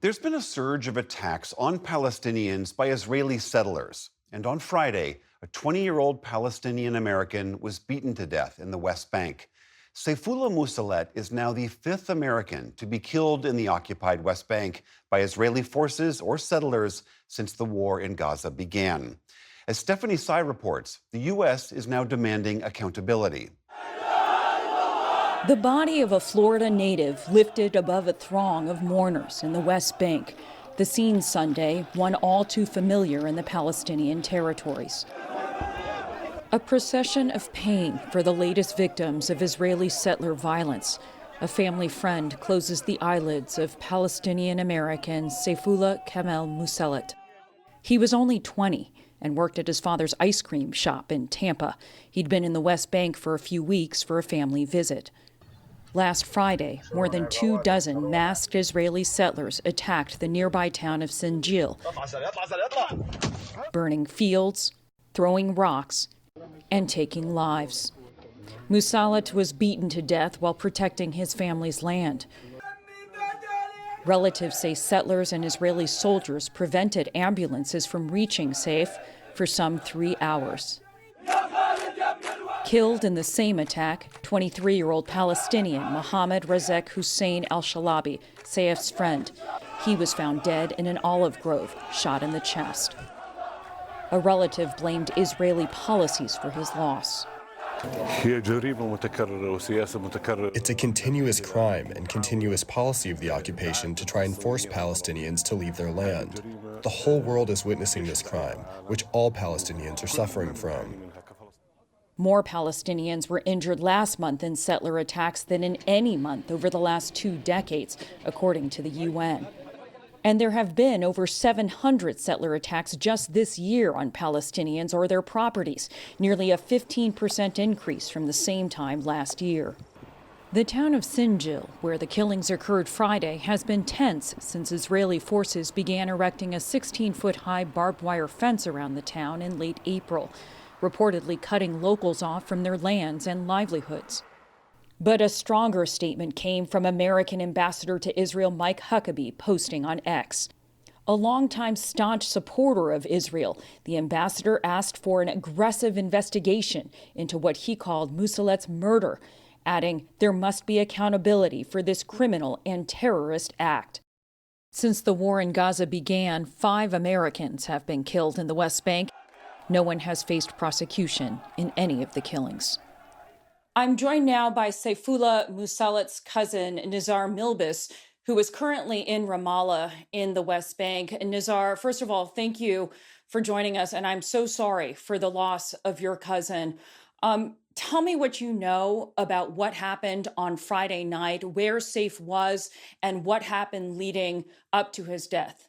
There's been a surge of attacks on Palestinians by Israeli settlers. And on Friday, a 20-year-old Palestinian American was beaten to death in the West Bank. Saifullah Musallet is now the fifth American to be killed in the occupied West Bank by Israeli forces or settlers since the war in Gaza began. As Stephanie Sy reports, the U.S. is now demanding accountability. The body of a Florida native lifted above a throng of mourners in the West Bank. The scene Sunday, one all too familiar in the Palestinian territories. A procession of pain for the latest victims of Israeli settler violence. A family friend closes the eyelids of Palestinian American Saifullah Musallet. He was only 20 and worked at his father's ice cream shop in Tampa. He'd been in the West Bank for a few weeks for a family visit. Last Friday, more than 24 masked Israeli settlers attacked the nearby town of Sinjil, burning fields, throwing rocks, and taking lives. Musallett was beaten to death while protecting his family's land. Relatives say settlers and Israeli soldiers prevented ambulances from reaching Saif for some 3 hours. Killed in the same attack, 23-year-old Palestinian Mohammed Razek Hussein al-Shalabi, Saif's friend. He was found dead in an olive grove, shot in the chest. A relative blamed Israeli policies for his loss. It's a continuous crime and continuous policy of the occupation to try and force Palestinians to leave their land. The whole world is witnessing this crime, which all Palestinians are suffering from. More Palestinians were injured last month in settler attacks than in any month over the last 2 decades, according to the UN. And there have been over 700 settler attacks just this year on Palestinians or their properties, nearly a 15% increase from the same time last year. The town of Sinjil, where the killings occurred Friday, has been tense since Israeli forces began erecting a 16-foot-high barbed wire fence around the town in late April, reportedly cutting locals off from their lands and livelihoods. But a stronger statement came from American Ambassador to Israel Mike Huckabee, posting on X. A longtime staunch supporter of Israel, the ambassador asked for an aggressive investigation into what he called Musallet's murder, adding there must be accountability for this criminal and terrorist act. Since the war in Gaza began, 5 Americans have been killed in the West Bank. No one has faced prosecution in any of the killings. I'm joined now by Saifullah Musallet's cousin, Nizar Milbes, who is currently in Ramallah in the West Bank. And Nizar, first of all, thank you for joining us. And I'm so sorry for the loss of your cousin. Tell me what you know about what happened on Friday night, where Saif was, and what happened leading up to his death.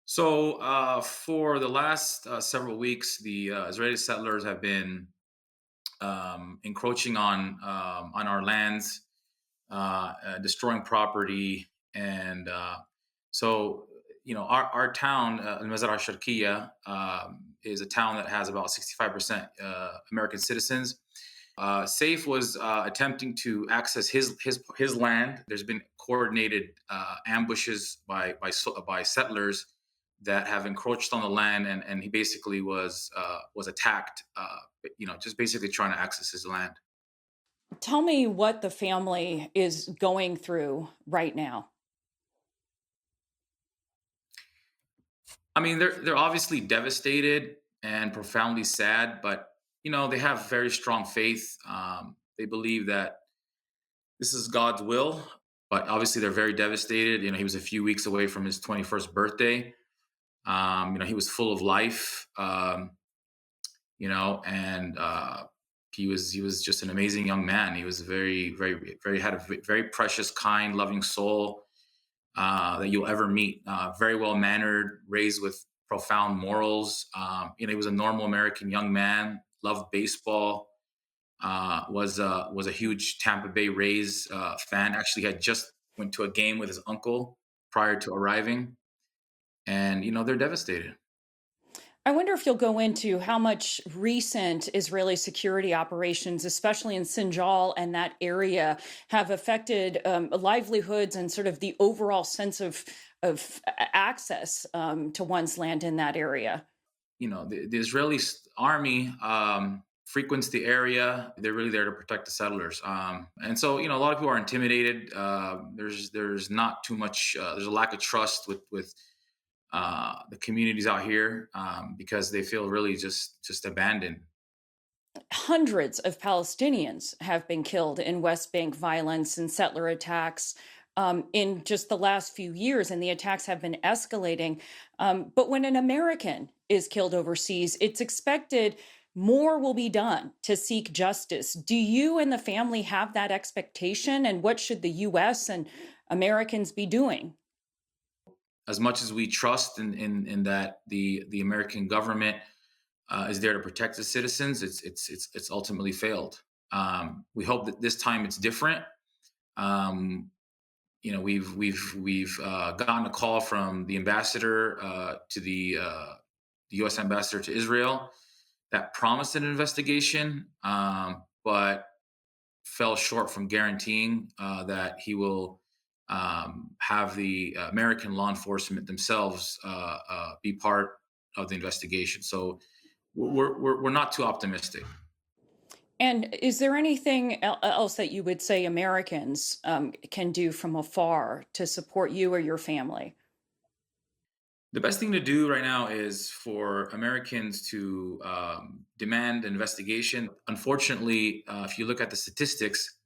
So for the last several weeks, the Israeli settlers have been encroaching on our lands, destroying property, and so our town, Nizar Sharkiya, is a town that has about 65% American citizens. Saif was attempting to access his land. There's been coordinated ambushes by settlers that have encroached on the land, and he basically was attacked, just basically trying to access his land. Tell me what the family is going through right now. I mean, they're obviously devastated and profoundly sad, but they have very strong faith. They believe that this is God's will, but obviously they're very devastated. He was a few weeks away from his 21st birthday. He was full of life, and he was just an amazing young man. He was very, very, very, had a very precious, kind, loving soul that you'll ever meet. Very well mannered, raised with profound morals. He was a normal American young man. Loved baseball. Was a huge Tampa Bay Rays fan. Actually, had just went to a game with his uncle prior to arriving. And they're devastated. I wonder if you'll go into how much recent Israeli security operations, especially in Sinjil and that area, have affected livelihoods and sort of the overall sense of access to one's land in that area. The Israeli army frequents the area. They're really there to protect the settlers. And so, a lot of people are intimidated. There's not too much. There's a lack of trust with the communities out here because they feel really just abandoned. Hundreds of Palestinians have been killed in West Bank violence and settler attacks in just the last few years, and the attacks have been escalating. But when an American is killed overseas, it's expected more will be done to seek justice. Do you and the family have that expectation? And what should the U.S. and Americans be doing? As much as we trust in that the American government is there to protect the citizens, it's ultimately failed. We hope that this time it's different. We've gotten a call from the ambassador to the U.S. ambassador to Israel that promised an investigation, but fell short from guaranteeing that he will have the American law enforcement themselves be part of the investigation. So we're not too optimistic. And is there anything else that you would say Americans can do from afar to support you or your family? The best thing to do right now is for Americans to demand an investigation. Unfortunately, if you look at the statistics,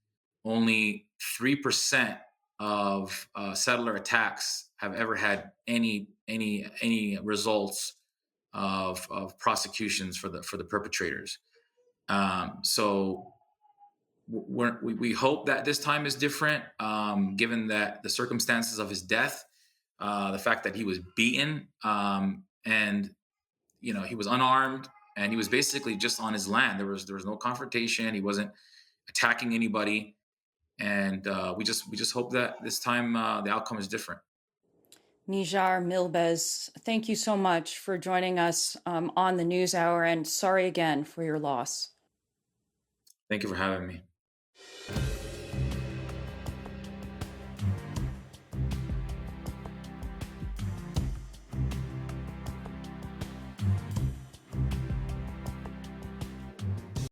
only 3% of settler attacks have ever had any results of prosecutions for the perpetrators. So we hope that this time is different, given that the circumstances of his death, the fact that he was beaten, and he was unarmed, and he was basically just on his land. There was no confrontation. He wasn't attacking anybody, and we just hope that this time the outcome is different. Nizar Milbes, thank you so much for joining us on the News Hour, and sorry again for your loss. Thank you for having me.